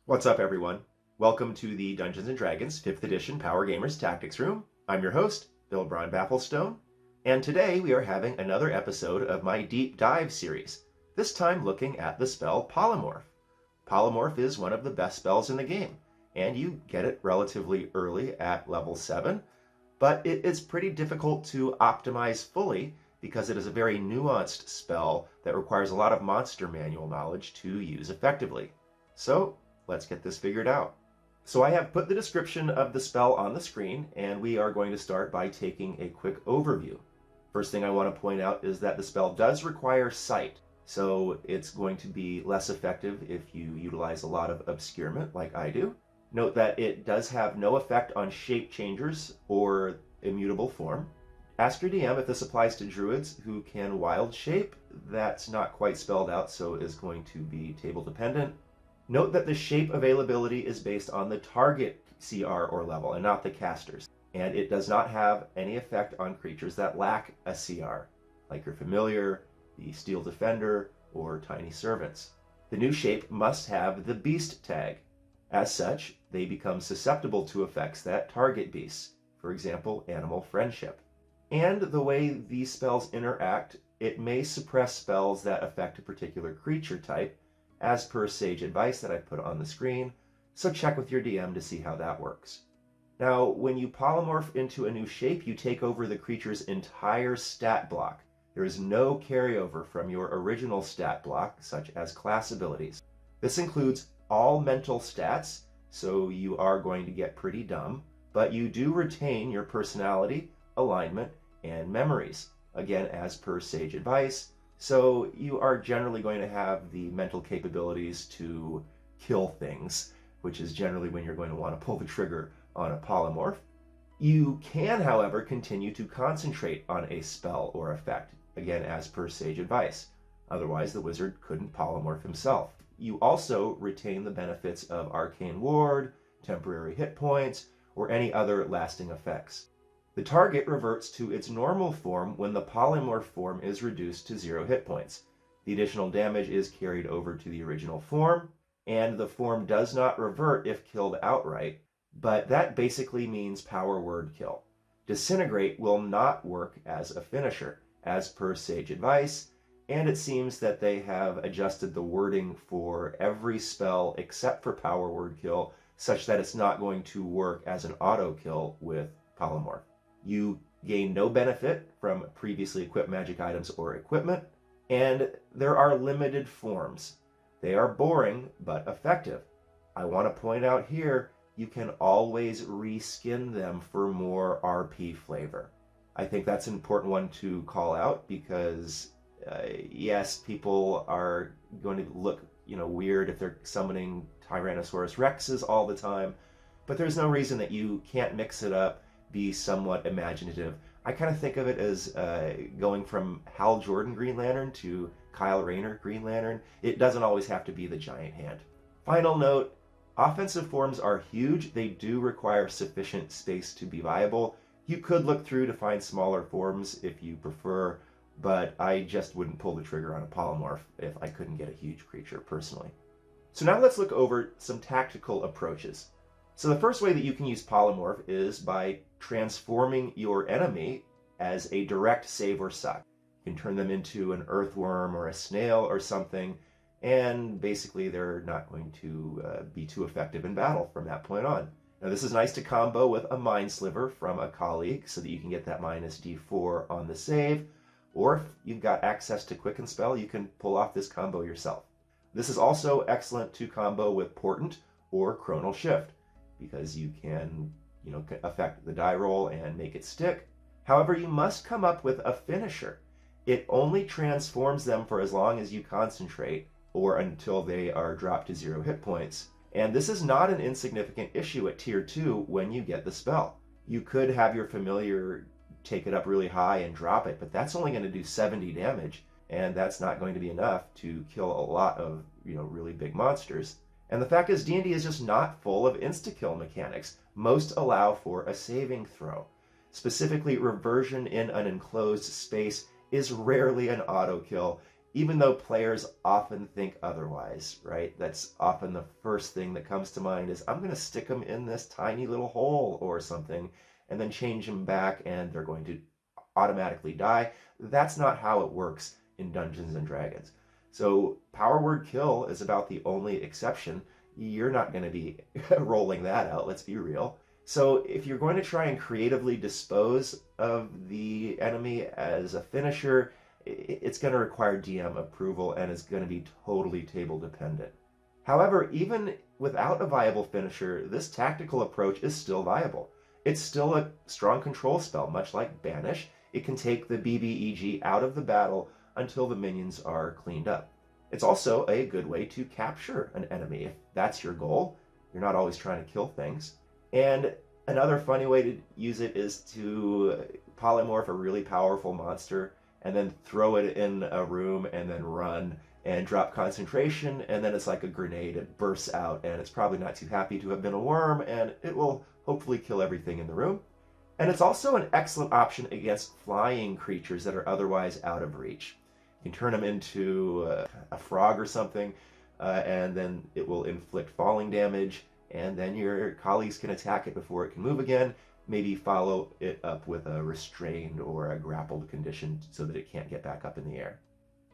What's up, everyone? Welcome to the Dungeons & Dragons 5th Edition Power Gamers Tactics Room. I'm your host, Bill Brian Bafflestone, and today we are having another episode of my Deep Dive series, this time looking at the spell Polymorph. Polymorph is one of the best spells in the game, and you get it relatively early at level 7, but it is pretty difficult to optimize fully because it is a very nuanced spell that requires a lot of monster manual knowledge to use effectively. So, let's get this figured out. So I have put the description of the spell on the screen, and we are going to start by taking a quick overview. First thing I want to point out is that the spell does require sight, so it's going to be less effective if you utilize a lot of obscurement like I do. Note that it does have no effect on shape changers or immutable form. Ask your DM if this applies to druids who can wild shape. That's not quite spelled out, so is going to be table dependent. Note that the shape availability is based on the target CR or level and not the caster's, and it does not have any effect on creatures that lack a CR, like your familiar, the steel defender, or tiny servants. The new shape must have the beast tag. As such, they become susceptible to effects that target beasts, for example, animal friendship. And the way these spells interact, it may suppress spells that affect a particular creature type, as per sage advice that I put on the screen, so check with your DM to see how that works. Now, when you polymorph into a new shape, you take over the creature's entire stat block. There is no carryover from your original stat block, such as class abilities. This includes all mental stats, so you are going to get pretty dumb, but you do retain your personality, alignment, and memories, again as per sage advice. So you are generally going to have the mental capabilities to kill things, which is generally when you're going to want to pull the trigger on a polymorph. You can, however, continue to concentrate on a spell or effect, again as per sage advice. Otherwise, the wizard couldn't polymorph himself. You also retain the benefits of arcane ward, temporary hit points, or any other lasting effects. The target reverts to its normal form when the polymorph form is reduced to 0 hit points. The additional damage is carried over to the original form, and the form does not revert if killed outright, but that basically means power word kill. Disintegrate will not work as a finisher, as per sage advice, and it seems that they have adjusted the wording for every spell except for power word kill, such that it's not going to work as an auto kill with polymorph. You gain no benefit from previously equipped magic items or equipment, and there are limited forms. They are boring, but effective. I want to point out here, you can always reskin them for more RP flavor. I think that's an important one to call out because, yes, people are going to look, weird if they're summoning Tyrannosaurus Rexes all the time, but there's no reason that you can't mix it up, be somewhat imaginative. I kind of think of it as going from Hal Jordan Green Lantern to Kyle Rayner Green Lantern. It doesn't always have to be the giant hand. Final note, offensive forms are huge. They do require sufficient space to be viable. You could look through to find smaller forms if you prefer, but I just wouldn't pull the trigger on a polymorph if I couldn't get a huge creature personally. So now let's look over some tactical approaches. So the first way that you can use polymorph is by transforming your enemy as a direct save or suck. You can turn them into an earthworm or a snail or something, and basically they're not going to be too effective in battle from that point on. Now this is nice to combo with a Mind Sliver from a colleague so that you can get that minus D4 on the save, or if you've got access to Quicken Spell, you can pull off this combo yourself. This is also excellent to combo with Portent or Chronal Shift, because you can, affect the die roll and make it stick. However, you must come up with a finisher. It only transforms them for as long as you concentrate, or until they are dropped to 0 hit points. And this is not an insignificant issue at tier 2 when you get the spell. You could have your familiar take it up really high and drop it, but that's only going to do 70 damage, and that's not going to be enough to kill a lot of, really big monsters. And the fact is, D&D is just not full of insta-kill mechanics. Most allow for a saving throw. Specifically, reversion in an enclosed space is rarely an auto kill, even though players often think otherwise, right? That's often the first thing that comes to mind is I'm going to stick them in this tiny little hole or something and then change them back and they're going to automatically die. That's not how it works in Dungeons and Dragons. So power word kill is about the only exception. You're not going to be rolling that out, let's be real. So if you're going to try and creatively dispose of the enemy as a finisher, it's going to require DM approval and is going to be totally table dependent. However, even without a viable finisher, this tactical approach is still viable. It's still a strong control spell, much like Banish. It can take the BBEG out of the battle until the minions are cleaned up. It's also a good way to capture an enemy if that's your goal. You're not always trying to kill things. And another funny way to use it is to polymorph a really powerful monster and then throw it in a room and then run and drop concentration, and then it's like a grenade. It bursts out and it's probably not too happy to have been a worm, and it will hopefully kill everything in the room. And it's also an excellent option against flying creatures that are otherwise out of reach. You can turn them into a frog or something, and then it will inflict falling damage, and then your colleagues can attack it before it can move again, maybe follow it up with a restrained or a grappled condition so that it can't get back up in the air.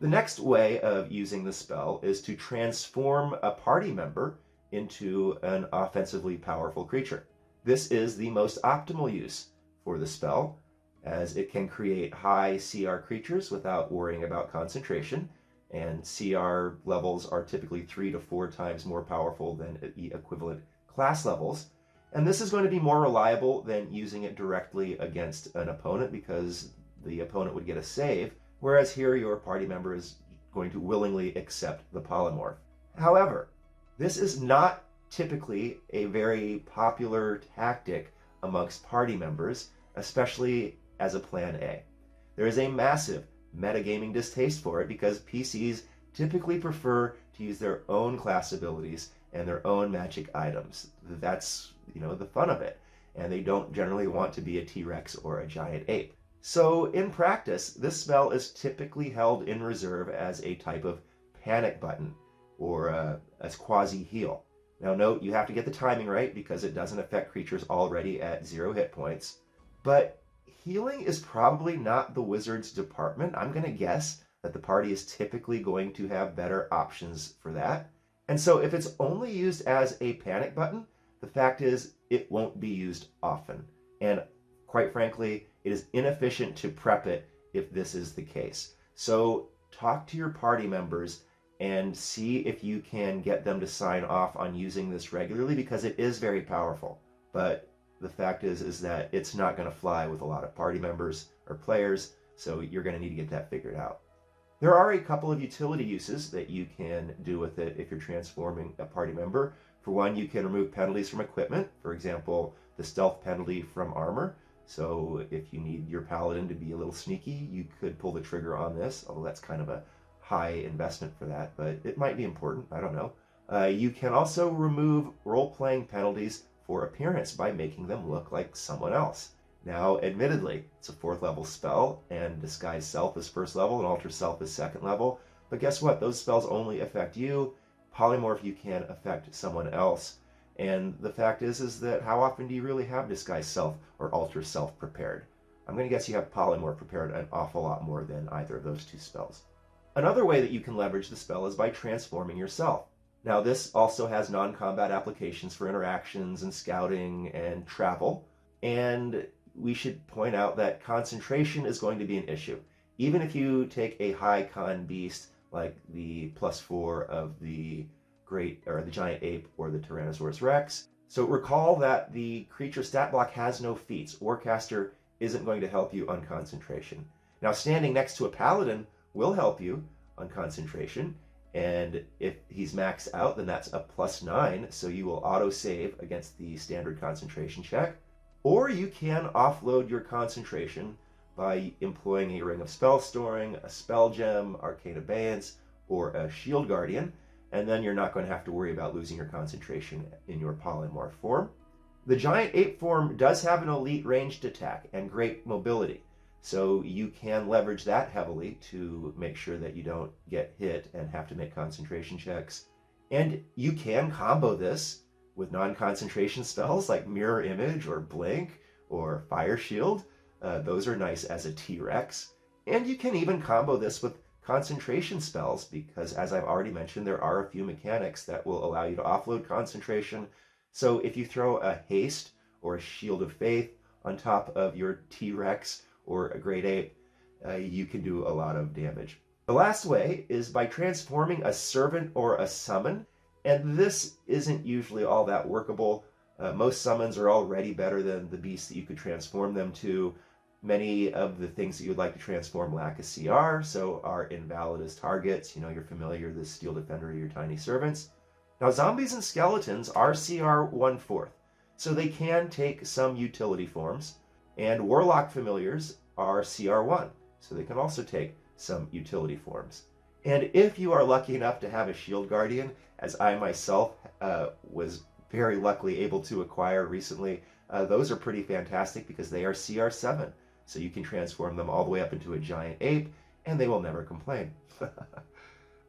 The next way of using the spell is to transform a party member into an offensively powerful creature. This is the most optimal use for the spell, as it can create high CR creatures without worrying about concentration, and CR levels are typically 3 to 4 times more powerful than the equivalent class levels. And this is going to be more reliable than using it directly against an opponent because the opponent would get a save, whereas here your party member is going to willingly accept the polymorph. However, this is not typically a very popular tactic amongst party members, especially as a plan A. There is a massive metagaming distaste for it because PCs typically prefer to use their own class abilities and their own magic items. That's, the fun of it. And they don't generally want to be a T-Rex or a giant ape. So in practice, this spell is typically held in reserve as a type of panic button or a quasi-heal. Now note, you have to get the timing right because it doesn't affect creatures already at 0 hit points. But healing is probably not the wizard's department. I'm going to guess that the party is typically going to have better options for that. And so if it's only used as a panic button, the fact is it won't be used often. And quite frankly, it is inefficient to prep it if this is the case. So talk to your party members and see if you can get them to sign off on using this regularly because it is very powerful. But the fact is that it's not going to fly with a lot of party members or players, so you're going to need to get that figured out. There are a couple of utility uses that you can do with it if you're transforming a party member. For one, you can remove penalties from equipment, for example, the stealth penalty from armor. So if you need your paladin to be a little sneaky, you could pull the trigger on this, although that's kind of a high investment for that, but it might be important, I don't know. You can also remove role-playing penalties for appearance by making them look like someone else. Now, admittedly, it's a 4th level spell, and Disguise Self is 1st level, and Alter Self is 2nd level. But guess what? Those spells only affect you. Polymorph, you can affect someone else. And the fact is that how often do you really have Disguise Self or Alter Self prepared? I'm going to guess you have Polymorph prepared an awful lot more than either of those two spells. Another way that you can leverage the spell is by transforming yourself. Now, this also has non-combat applications for interactions and scouting and travel. And we should point out that concentration is going to be an issue. Even if you take a high con beast like the +4 of the giant ape or the Tyrannosaurus Rex. So recall that the creature stat block has no feats. Warcaster isn't going to help you on concentration. Now, standing next to a paladin will help you on concentration. And if he's maxed out, then that's a +9. So you will auto-save against the standard concentration check. Or you can offload your concentration by employing a Ring of Spell Storing, a Spell Gem, Arcane Abeyance, or a Shield Guardian, and then you're not going to have to worry about losing your concentration in your polymorph form. The giant ape form does have an elite ranged attack and great mobility, So you can leverage that heavily to make sure that you don't get hit and have to make concentration checks. And you can combo this with non-concentration spells like Mirror Image or Blink or Fire Shield. Those are nice as a T-Rex. And you can even combo this with concentration spells because, as I've already mentioned, there are a few mechanics that will allow you to offload concentration. So if you throw a Haste or a Shield of Faith on top of your T-Rex or a Great Ape, you can do a lot of damage. The last way is by transforming a servant or a summon, and this isn't usually all that workable. Most summons are already better than the beasts that you could transform them to. Many of the things that you would like to transform lack a CR, so are invalid as targets. You know, you're familiar with the Steel Defender or your Tiny Servants. Now, zombies and skeletons are CR 1/4, so they can take some utility forms, and Warlock Familiars are CR 1, so they can also take some utility forms. And if you are lucky enough to have a Shield Guardian, as I myself was very luckily able to acquire recently, those are pretty fantastic because they are CR 7. So you can transform them all the way up into a giant ape, and they will never complain.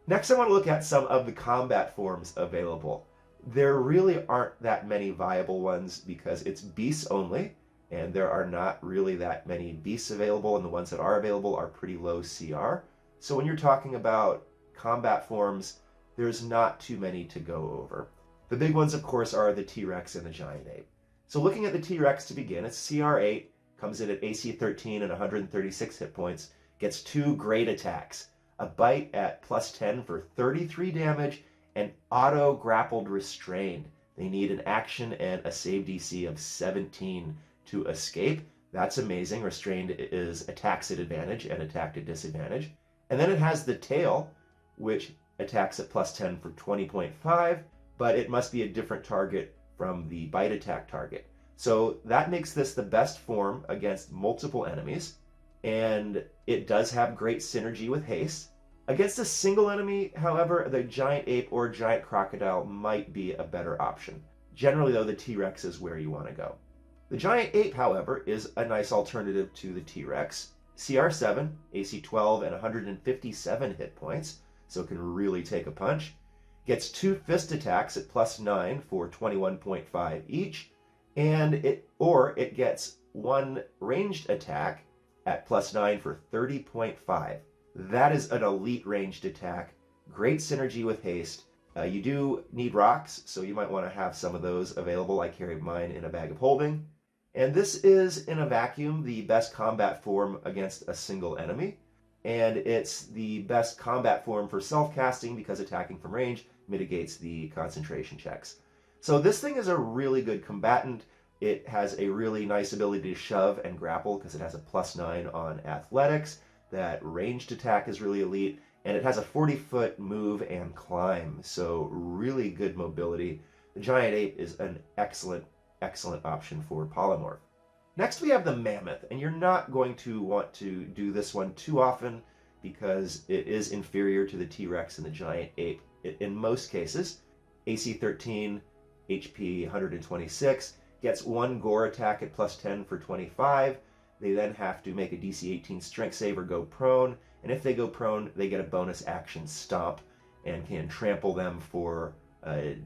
Next, I want to look at some of the combat forms available. There really aren't that many viable ones because it's beasts only, and there are not really that many beasts available, and the ones that are available are pretty low CR. So when you're talking about combat forms, there's not too many to go over. The big ones, of course, are the T-Rex and the giant ape. So looking at the T-Rex to begin, it's CR 8, comes in at AC 13 and 136 hit points, gets 2 great attacks, a bite at +10 for 33 damage, and auto grappled restrained. They need an action and a save DC of 17 to escape. That's amazing. Restrained is attacks at advantage and attacked at disadvantage. And then it has the tail, which attacks at +10 for 20.5, but it must be a different target from the bite attack target. So that makes this the best form against multiple enemies, and it does have great synergy with haste. Against a single enemy, however, the giant ape or giant crocodile might be a better option. Generally, though, the T-Rex is where you want to go. The giant ape, however, is a nice alternative to the T-Rex. CR 7, AC 12, and 157 hit points, so it can really take a punch. Gets 2 fist attacks at +9 for 21.5 each, and it gets 1 ranged attack at +9 for 30.5. That is an elite ranged attack. Great synergy with haste. You do need rocks, so you might want to have some of those available. I carry mine in a bag of holding. And this is, in a vacuum, the best combat form against a single enemy. And it's the best combat form for self-casting because attacking from range mitigates the concentration checks. So this thing is a really good combatant. It has a really nice ability to shove and grapple because it has a +9 on athletics. That ranged attack is really elite, and it has a 40-foot move and climb, so really good mobility. The giant ape is an excellent option for Polymorph. Next we have the mammoth, and you're not going to want to do this one too often because it is inferior to the T-Rex and the giant ape in most cases. AC 13, HP 126, gets 1 gore attack at +10 for 25. They then have to make a DC 18 strength save or go prone, and if they go prone, they get a bonus action stomp and can trample them for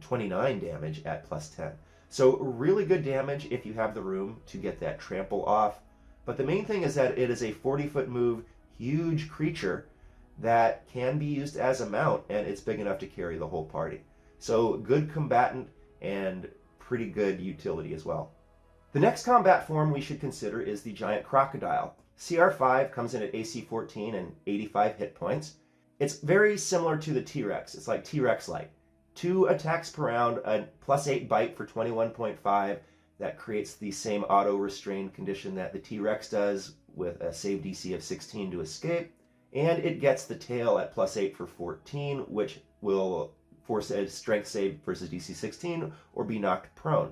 29 damage at +10. So really good damage if you have the room to get that trample off. But the main thing is that it is a 40-foot move, huge creature that can be used as a mount, and it's big enough to carry the whole party. So good combatant and pretty good utility as well. The next combat form we should consider is the giant crocodile. CR 5 comes in at AC 14 and 85 hit points. It's very similar to the T-Rex. It's like T-Rex-like. 2 attacks per round, a +8 bite for 21.5. That creates the same auto-restrained condition that the T-Rex does with a save DC of 16 to escape. And it gets the tail at +8 for 14, which will force a strength save versus DC 16 or be knocked prone.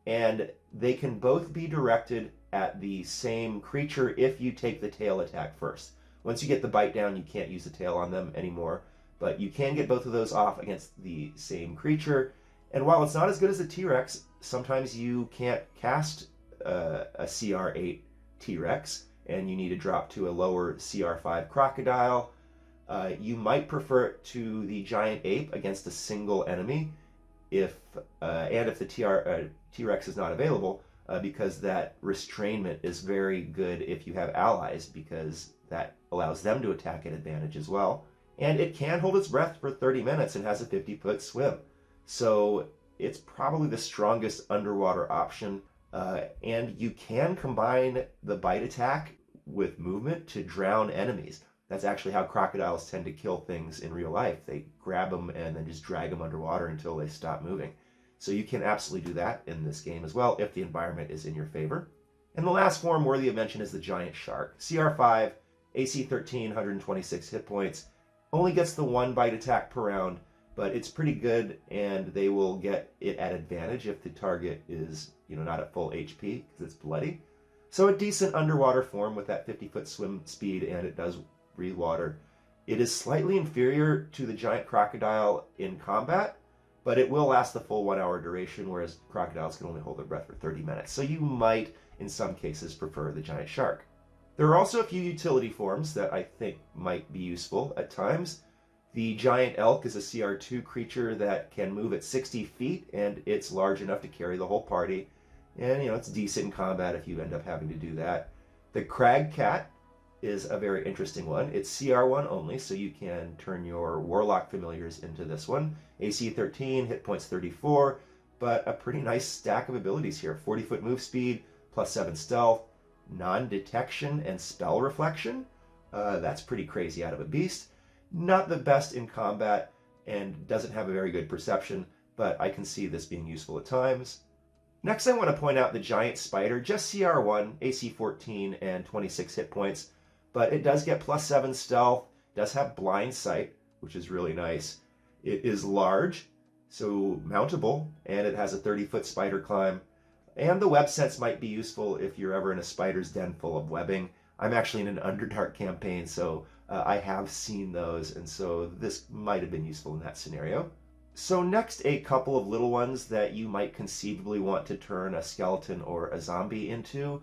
And they can both be directed at the same creature if you take the tail attack first. Once you get the bite down, you can't use the tail on them anymore, but you can get both of those off against the same creature. And while it's not as good as the T-Rex, sometimes you can't cast a CR8 T-Rex, and you need to drop to a lower CR5 crocodile. You might prefer it to the giant ape against a single enemy, if the T-Rex is not available, because that restrainment is very good if you have allies, because that allows them to attack at advantage as well. And it can hold its breath for 30 minutes and has a 50-foot swim. So it's probably the strongest underwater option. And you can combine the bite attack with movement to drown enemies. That's actually how crocodiles tend to kill things in real life. They grab them and then just drag them underwater until they stop moving. So you can absolutely do that in this game as well if the environment is in your favor. And the last form worthy of mention is the giant shark. CR5, AC 13, 126 hit points. Only gets the 1 bite attack per round, but it's pretty good, and they will get it at advantage if the target is, not at full HP because it's bloody. So a decent underwater form with that 50-foot swim speed, and it does breathe water. It is slightly inferior to the giant crocodile in combat, but it will last the full 1 hour duration, whereas crocodiles can only hold their breath for 30 minutes. So you might, in some cases, prefer the giant shark. There are also a few utility forms that I think might be useful at times. The giant elk is a CR2 creature that can move at 60 feet, and it's large enough to carry the whole party. And, it's decent in combat if you end up having to do that. The crag cat is a very interesting one. It's CR1 only, so you can turn your warlock familiars into this one. AC 13, hit points 34, but a pretty nice stack of abilities here. 40-foot move speed, plus 7 stealth, non-detection, and spell reflection. That's pretty crazy out of a beast. Not the best in combat and doesn't have a very good perception, but I can see this being useful at times. Next, I want to point out the giant spider, just CR1, AC 14, and 26 hit points, but it does get plus 7 stealth, does have blind sight, which is really nice. It is large, so mountable, and it has a 30-foot spider climb. And the web sense might be useful if you're ever in a spider's den full of webbing. I'm actually in an Underdark campaign, so I have seen those, and so this might have been useful in that scenario. So next, a couple of little ones that you might conceivably want to turn a skeleton or a zombie into.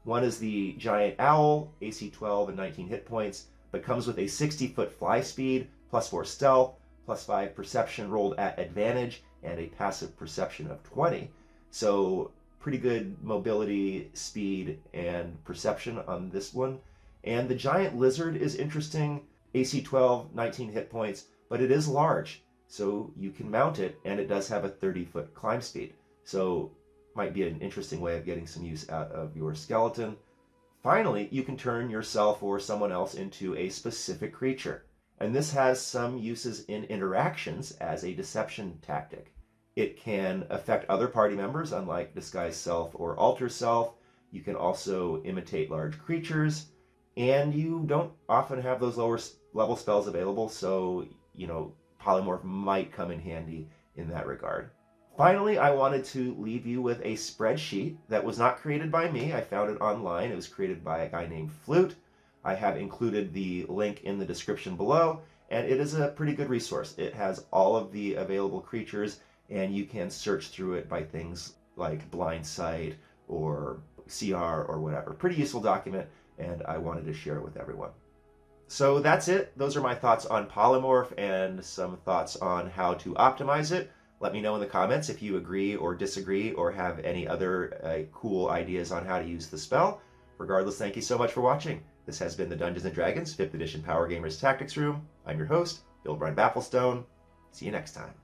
One is the giant owl, AC 12 and 19 hit points, but comes with a 60-foot fly speed, plus 4 stealth, plus 5 perception rolled at advantage, and a passive perception of 20. So pretty good mobility, speed, and perception on this one. And the giant lizard is interesting, AC 12, 19 hit points, but it is large, so you can mount it, and it does have a 30-foot climb speed. So might be an interesting way of getting some use out of your skeleton. Finally, you can turn yourself or someone else into a specific creature. And this has some uses in interactions as a deception tactic. It can affect other party members, unlike Disguise Self or Alter Self. You can also imitate large creatures, and you don't often have those lower level spells available, so, Polymorph might come in handy in that regard. Finally, I wanted to leave you with a spreadsheet that was not created by me. I found it online. It was created by a guy named Flute. I have included the link in the description below, and it is a pretty good resource. It has all of the available creatures, and you can search through it by things like blind sight or CR or whatever. Pretty useful document, and I wanted to share it with everyone. So that's it. Those are my thoughts on Polymorph and some thoughts on how to optimize it. Let me know in the comments if you agree or disagree or have any other cool ideas on how to use the spell. Regardless, thank you so much for watching. This has been the Dungeons & Dragons 5th Edition Power Gamers Tactics Room. I'm your host, Bill Brian Bafflestone. See you next time.